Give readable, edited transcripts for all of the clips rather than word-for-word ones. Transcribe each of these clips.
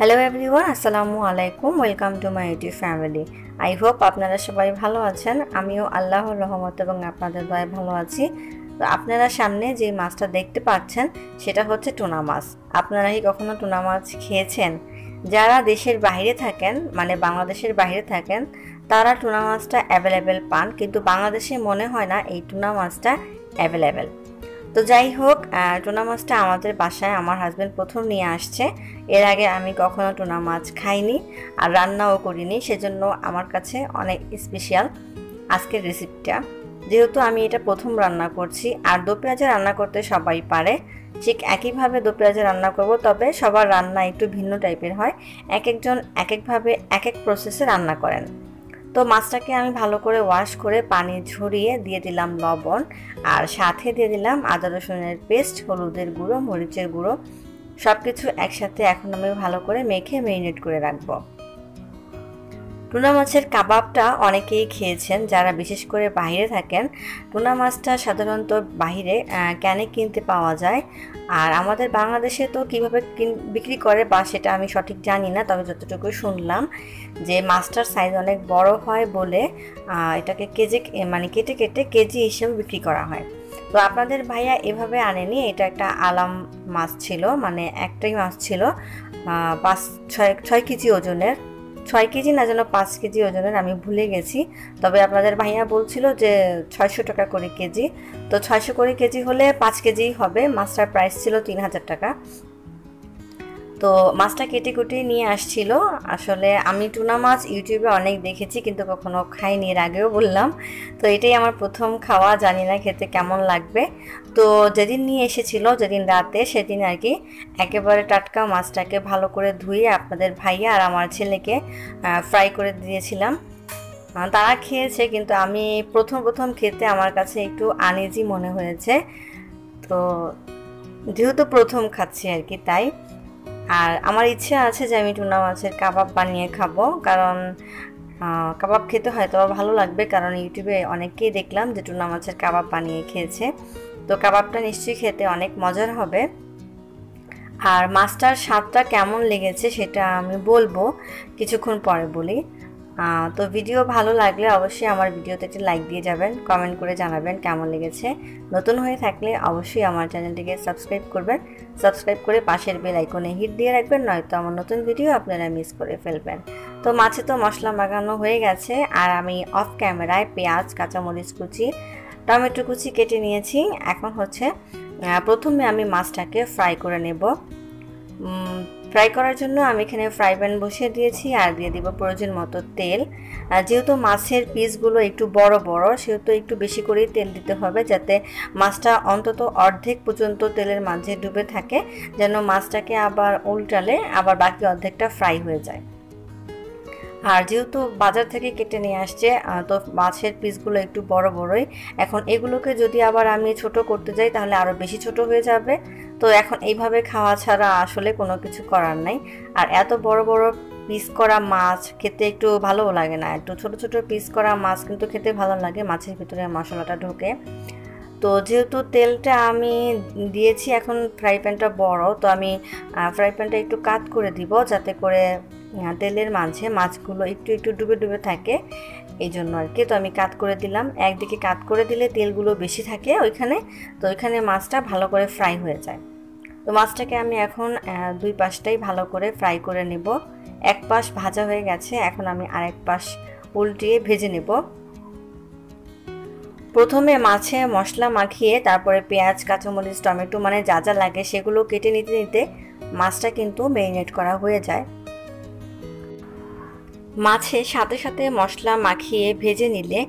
Hello everyone, আসসালামু আলাইকুম। Welcome to my YouTube family. I hope আপনারা সবাই ভালো আছেন। আমিও আল্লাহর রহমত এবং আপনাদের দয়ায় ভালো আছি। তো আপনারা সামনে যে মাছটা দেখতে পাচ্ছেন সেটা হচ্ছে টুনা মাছ। আপনারা কি কখনো টুনা মাছ খেয়েছেন? যারা দেশের বাইরে থাকেন, মানে বাংলাদেশের বাইরে থাকেন, তারা টুনা মাছটা অ্যাভেলেবেল পান, কিন্তু বাংলাদেশে মনে হয় না এই টুনা মাছটা অ্যাভেলেবেল। তো যাই হোক, টুনা মাছটা আমাদের বাসায় আমার হাজব্যান্ড প্রথম নিয়ে আসছে। এর আগে আমি কখনো টুনা মাছ খাইনি আর রান্নাও করিনি, সেজন্য আমার কাছে অনেক স্পেশাল আজকের রেসিপিটা। যেহেতু আমি এটা প্রথম রান্না করছি, আর দো পেঁয়াজে রান্না করতে সবাই পারে, ঠিক একইভাবে দো পেঁয়াজে রান্না করব, তবে সবার রান্না একটু ভিন্ন টাইপের হয়। এক একজন এক একভাবে এক এক প্রসেসে রান্না করেন। তো মাছটাকে আমি ভালো করে ওয়াশ করে পানি ঝরিয়ে দিয়ে দিলাম লবণ, আর সাথে দিয়ে দিলাম আদা রসুনের পেস্ট, হলুদের গুঁড়ো, মরিচের গুঁড়ো, সব কিছু একসাথে এখন আমি ভালো করে মেখে ম্যারিনেট করে রাখবো। টুনা মাছের কাবাবটা অনেকেই খেয়েছেন যারা বিশেষ করে বাইরে থাকেন। টুনা মাছটা সাধারণত বাইরে ক্যানে কিনতে পাওয়া যায়, আর আমাদের বাংলাদেশে তো কীভাবে বিক্রি করে বা সেটা আমি সঠিক জানি না, তবে যতটুকু শুনলাম যে মাছটার সাইজ অনেক বড় হয় বলে এটাকে কেজি মানে কেটে কেটে কেজি হিসেবে বিক্রি করা হয়। তো আপনাদের ভাইয়া এভাবে আনেনি, এটা একটা আলাম মাছ ছিল, মানে একটাই মাছ ছিল 5-6 কেজি ওজনের, 6 কেজি না যেন 5 কেজি ওজনের, আমি ভুলে গেছি। তবে আপনাদের ভাইয়া বলছিল যে 600 টাকা করে কেজি। তো 600 করে কেজি হলে 5 কেজি হবে। মাছটার প্রাইস ছিল 3000 টাকা। তো মাছটা কেটে কুটে নিয়ে আসছিল। আসলে আমি টুনা মাছ ইউটিউবে অনেক দেখেছি, কিন্তু কখনো খাইনি, এর আগেও বললাম। তো এটাই আমার প্রথম খাওয়া, জানি না খেতে কেমন লাগবে। তো যেদিন নিয়ে এসেছিল, যেদিন রাতে, সেদিন আর কি একেবারে টাটকা মাছটাকে ভালো করে ধুয়ে আপনাদের ভাইয়া আর আমার ছেলেকে ফ্রাই করে দিয়েছিলাম। তারা খেয়েছে, কিন্তু আমি প্রথম খেতে আমার কাছে একটু আনইজি মনে হয়েছে। তো যেহেতু প্রথম খাচ্ছি আর কি, তাই। আর আমার ইচ্ছে আছে যে আমি টুনা মাছের কাবাব বানিয়ে খাবো, কারণ কাবাব খেতে হয়তো ভালো লাগবে, কারণ ইউটিউবে অনেককেই দেখলাম যে টুনা মাছের কাবাব বানিয়ে খেয়েছে। তো কাবাবটা নিশ্চয়ই খেতে অনেক মজার হবে। আর মাছটার স্বাদটা কেমন লেগেছে সেটা আমি বলবো কিছুক্ষণ পরে বলি। তো ভিডিও ভালো লাগলে অবশ্যই আমার ভিডিওতে একটি লাইক দিয়ে যাবেন, কমেন্ট করে জানাবেন কেমন লেগেছে। নতুন হয়ে থাকলে অবশ্যই আমার চ্যানেলটিকে সাবস্ক্রাইব করবেন, সাবস্ক্রাইব করে পাশের বেল আইকনে হিট দিয়ে রাখবেন, নয়তো আমার নতুন ভিডিও আপনারা মিস করে ফেলবেন। তো মাছে তো মশলা মাখানো হয়ে গেছে, আর আমি অফ ক্যামেরায় পেঁয়াজ, কাঁচামরিচ কুচি, টমেটো কুচি কেটে নিয়েছি। এখন হচ্ছে প্রথমে আমি মাছটাকে ফ্রাই করে নেব। ফ্রাই করার জন্য আমি এখানে ফ্রাই প্যান বসিয়ে দিয়েছি, আর দিয়ে দিব প্রয়োজন মতো তেল। যেহেতু মাছের পিসগুলো একটু বড় বড়, সেহেতু একটু বেশি করেই তেল দিতে হবে, যাতে মাছটা অন্তত অর্ধেক পর্যন্ত তেলের মাঝে ডুবে থাকে, যেন মাছটাকে আবার উল্টালে আবার বাকি অর্ধেকটা ফ্রাই হয়ে যায়। আর যেহেতু বাজার থেকে কেটে নিয়ে আসছে, তো মাছের পিসগুলো একটু বড় বড়ই। এখন এগুলোকে যদি আবার আমি ছোট করতে যাই তাহলে আরও বেশি ছোট হয়ে যাবে। তো এখন এইভাবে খাওয়া ছাড়া আসলে কোনো কিছু করার নাই। আর এত বড় বড় পিস করা মাছ খেতে একটু ভালোও লাগে না, একটু ছোট ছোট পিস করা মাছ কিন্তু খেতে ভালো লাগে, মাছের ভিতরে মশলাটা ঢোকে। তো যেহেতু তেলটা আমি দিয়েছি, এখন ফ্রাই প্যানটা বড়, তো আমি ফ্রাই প্যানটা একটু কাট করে দিব, যাতে করে তেলের মাঝে মাছগুলো একটু একটু ডুবে ডুবে থাকে, এই জন্য আর কি। তো আমি কাট করে দিলাম, একদিকে কাট করে দিলে তেলগুলো বেশি থাকে ওইখানে, তো ওইখানে মাছটা ভালো করে ফ্রাই হয়ে যায়। তো মাছটাকে আমি এখন দুই পাশটাই ভালো করে ফ্রাই করে নেব। এক পাশ ভাজা হয়ে গেছে, এখন আমি আরেক পাশ উল্টিয়ে ভেজে নেব। প্রথমে মাছে মশলা মাখিয়ে তারপরে পেঁয়াজ, কাঁচামরিচ, টমেটো, মানে যা যা লাগে সেগুলো কেটে নিতে নিতে মাছটা কিন্তু ম্যারিনেট করা হয়ে যায়। মাছের সাথে সাথে মশলা মাখিয়ে ভেজে নিলে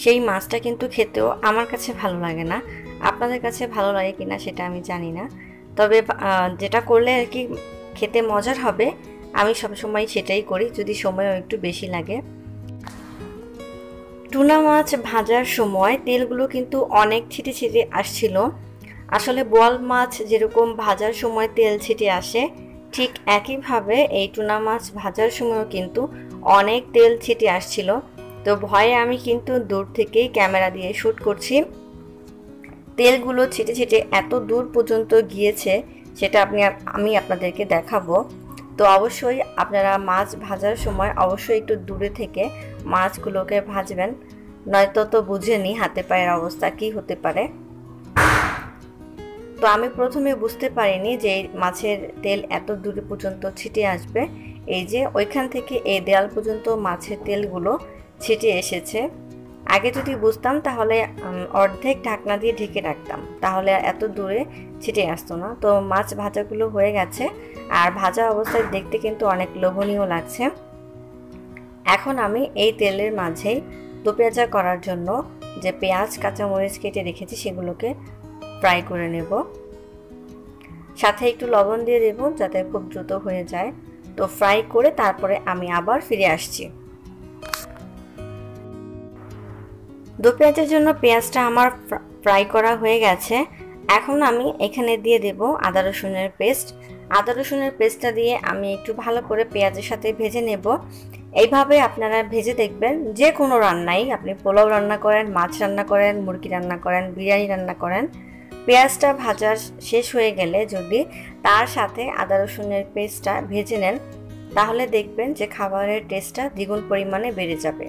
সেই মাছটা কিন্তু খেতেও আমার কাছে ভালো লাগে না। আপনাদের কাছে ভালো লাগে কিনা সেটা আমি জানি না, তবে যেটা করলে আর কি খেতে মজার হবে, আমি সবসময় সেটাই করি, যদি সময়ও একটু বেশি লাগে। টুনা মাছ ভাজার সময় তেলগুলো কিন্তু অনেক ছিটে ছিটে আসছিল। আসলে বোয়াল মাছ যেরকম ভাজার সময় তেল ছিটে আসে, ঠিক একইভাবে এই টুনা মাছ ভাজার সময়ও কিন্তু অনেক তেল ছিটে আসছিল। তো ভয়ে আমি কিন্তু দূর থেকেই ক্যামেরা দিয়ে শ্যুট করছি। তেলগুলো ছিটে ছিটে এত দূর পর্যন্ত গিয়েছে, সেটা আমি আপনাদেরকে দেখাবো। তো অবশ্যই আপনারা মাছ ভাজার সময় অবশ্যই একটু দূরে থেকে মাছগুলোকে ভাজবেন, নয়তো তো বুঝেনি হাতে পায়ের অবস্থা কি হতে পারে। তো আমি প্রথমে বুঝতে পারিনি যে মাছের তেল এত দূরে পর্যন্ত ছিটে আসবে। এই যে ওইখান থেকে এই দেয়াল পর্যন্ত মাছের তেলগুলো ছিটে এসেছে। আগে যদি বুঝতাম তাহলে অর্ধেক ঢাকনা দিয়ে ঢেকে রাখতাম, তাহলে এত দূরে ছিটে আসতো না। তো মাছ ভাজাগুলো হয়ে গেছে, আর ভাজা অবস্থায় দেখতে কিন্তু অনেক লোভনীয় লাগছে। এখন আমি এই তেলের মাঝেই দো পেঁয়াজা করার জন্য যে পেঁয়াজ কাঁচামরিচ কেটে রেখেছি সেগুলোকে ফ্রাই করে নেব। সাথে একটু লবণ দিয়ে দেব যাতে খুব দ্রুত হয়ে যায়। তো ফ্রাই করে তারপরে আমি আবার ফিরে আসছি। দো পেঁয়াজের জন্য পেঁয়াজটা আমার ফ্রাই করা হয়ে গেছে। এখন আমি এখানে দিয়ে দেব আদা রসুনের পেস্ট। আদা রসুনের পেস্টটা দিয়ে আমি একটু ভালো করে পেঁয়াজের সাথে ভেজে নেব। এইভাবে আপনারা ভেজে দেখবেন, যে কোনো রান্নাই, আপনি পোলাও রান্না করেন, মাছ রান্না করেন, মুরগি রান্না করেন, বিরিয়ানি রান্না করেন, পেঁয়াজটা ভাজা শেষ হয়ে গেলে যদি তার সাথে আদা রসুনের পেস্টটা ভেজে নেন, তাহলে দেখবেন যে খাবারের টেস্টটা দ্বিগুণ পরিমাণে বেড়ে যাবে,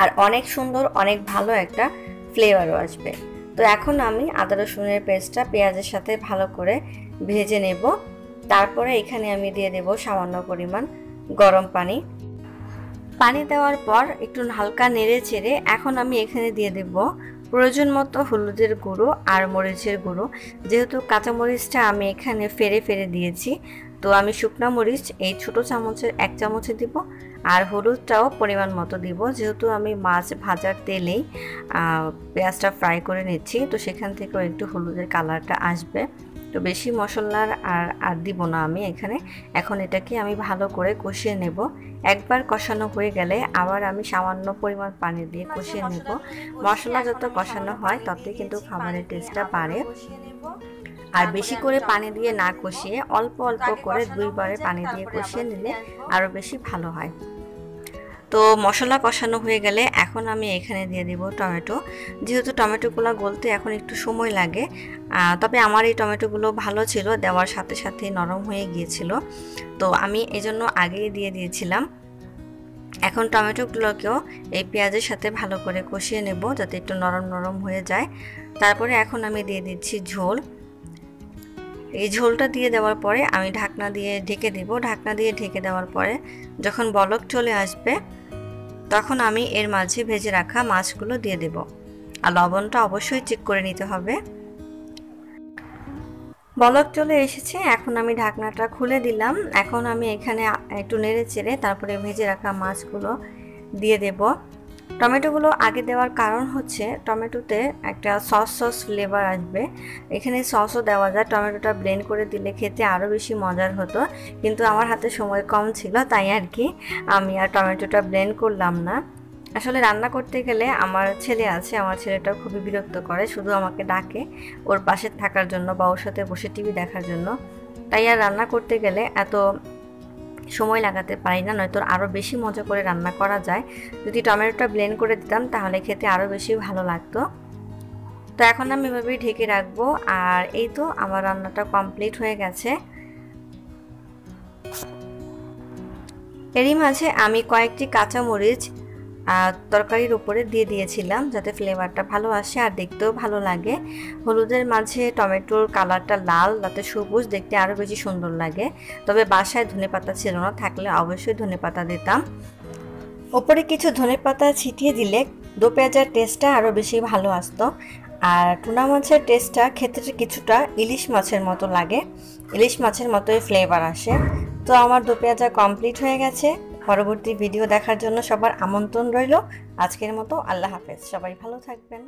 আর অনেক সুন্দর, অনেক ভালো একটা ফ্লেভারও আসবে। তো এখন আমি আদা রসুনের পেস্টটা পেঁয়াজের সাথে ভালো করে ভেজে নেব। তারপরে এখানে আমি দিয়ে দেব সামান্য পরিমাণ গরম পানি। পানি দেওয়ার পর একটু হালকা নেড়ে চেড়ে এখন আমি এখানে দিয়ে দেব প্রয়োজন মতো হলুদের গুঁড়ো আর মরিচের গুঁড়ো। যেহেতু কাঁচামরিচটা আমি এখানে ফেরে ফেরে দিয়েছি, তো আমি শুকনা মরিচ এই ছোট চামচের 1 চামচে দিব, আর হলুদটাও পরিমাণ মতো দিব। যেহেতু আমি মাছ ভাজার তেলেই পেঁয়াজটা ফ্রাই করে নিচ্ছি, তো সেখান থেকেও একটু হলুদের কালারটা আসবে। তো বেশি মশলার আর দিব না আমি এখানে। এখন এটাকে আমি ভালো করে কষিয়ে নেব। একবার কষানো হয়ে গেলে আবার আমি সামান্য পরিমাণ পানি দিয়ে কষিয়ে নেব। মশলা যত কষানো হয় ততই কিন্তু খাবারের টেস্টটা বাড়ে। আর বেশি করে পানি দিয়ে না কষিয়ে অল্প অল্প করে 2 বারে পানি দিয়ে কষিয়ে নিলে আরও বেশি ভালো হয়। তো মশলা কষানো হয়ে গেলে এখন আমি এখানে দিয়ে দিব টমেটো। যেহেতু টমেটোগুলো গলতে এখন একটু সময় লাগে, তবে আমার এই টমেটোগুলো ভালো ছিল, দেওয়ার সাথে সাথে নরম হয়ে গিয়েছিল, তো আমি এজন্য আগেই দিয়ে দিয়েছিলাম। এখন টমেটোগুলোকেও এই পেঁয়াজের সাথে ভালো করে কষিয়ে নেব যাতে একটু নরম নরম হয়ে যায়। তারপরে এখন আমি দিয়ে দিচ্ছি ঝোল। এই ঝোলটা দিয়ে দেওয়ার পরে আমি ঢাকনা দিয়ে ঢেকে দেব। ঢাকনা দিয়ে ঢেকে দেওয়ার পরে যখন বলক চলে আসবে তখন আমি এর মাঝে ভেজে রাখা মাছগুলো দিয়ে দেব, আর লবণটা অবশ্যই চেক করে নিতে হবে। বলক চলে এসেছে, এখন আমি ঢাকনাটা খুলে দিলাম। এখন আমি এখানে একটু নেড়ে চেড়ে তারপরে ভেজে রাখা মাছগুলো দিয়ে দেব। টমেটোগুলো আগে দেওয়ার কারণ হচ্ছে টমেটোতে একটা সস ফ্লেভার আসবে। এখানে সসও দেওয়া যায়, টমেটোটা ব্লেন্ড করে দিলে খেতে আরও বেশি মজার হতো, কিন্তু আমার হাতে সময় কম ছিল, তাই আর কি আমি আর টমেটোটা ব্লেন্ড করলাম না। আসলে রান্না করতে গেলে আমার ছেলে আছে, আমার ছেলেটা খুবই বিরক্ত করে, শুধু আমাকে ডাকে ওর পাশে থাকার জন্য বা ওর সাথে বসে টিভি দেখার জন্য, তাই আর রান্না করতে গেলে এত সময় লাগাতে পারি না, নয়তো আরও বেশি মজা করে রান্না করা যায়। যদি টমেটোটা ব্লেন্ড করে দিতাম তাহলে খেতে আরও বেশি ভালো লাগতো। তো এখন আমি এভাবেই ঢেকে রাখবো। আর এই তো আমার রান্নাটা কমপ্লিট হয়ে গেছে। এরই মাঝে আমি কয়েকটি কাঁচামরিচ তরকারির উপরে দিয়ে দিয়েছিলাম যাতে ফ্লেভারটা ভালো আসে আর দেখতেও ভালো লাগে। হলুদের মাঝে টমেটোর কালারটা লাল, তাতে সবুজ, দেখতে আরও বেশি সুন্দর লাগে। তবে বাসায় ধনেপাতা ছিল না, থাকলে অবশ্যই ধনেপাতা দিতাম। ওপরে কিছু ধনেপাতা ছিটিয়ে দিলে দো পেঁয়াজার টেস্টটা আরও বেশি ভালো আসতো। আর টুনা মাছের টেস্টটা খেতে কিছুটা ইলিশ মাছের মতো লাগে, ইলিশ মাছের মতোই ফ্লেভার আসে। তো আমার দো পেঁয়াজা কমপ্লিট হয়ে গেছে। পরবর্তী ভিডিও দেখার জন্য সবার আমন্ত্রণ রইল। আজকের মতো আল্লাহ হাফেজ, সবাই ভালো থাকবেন।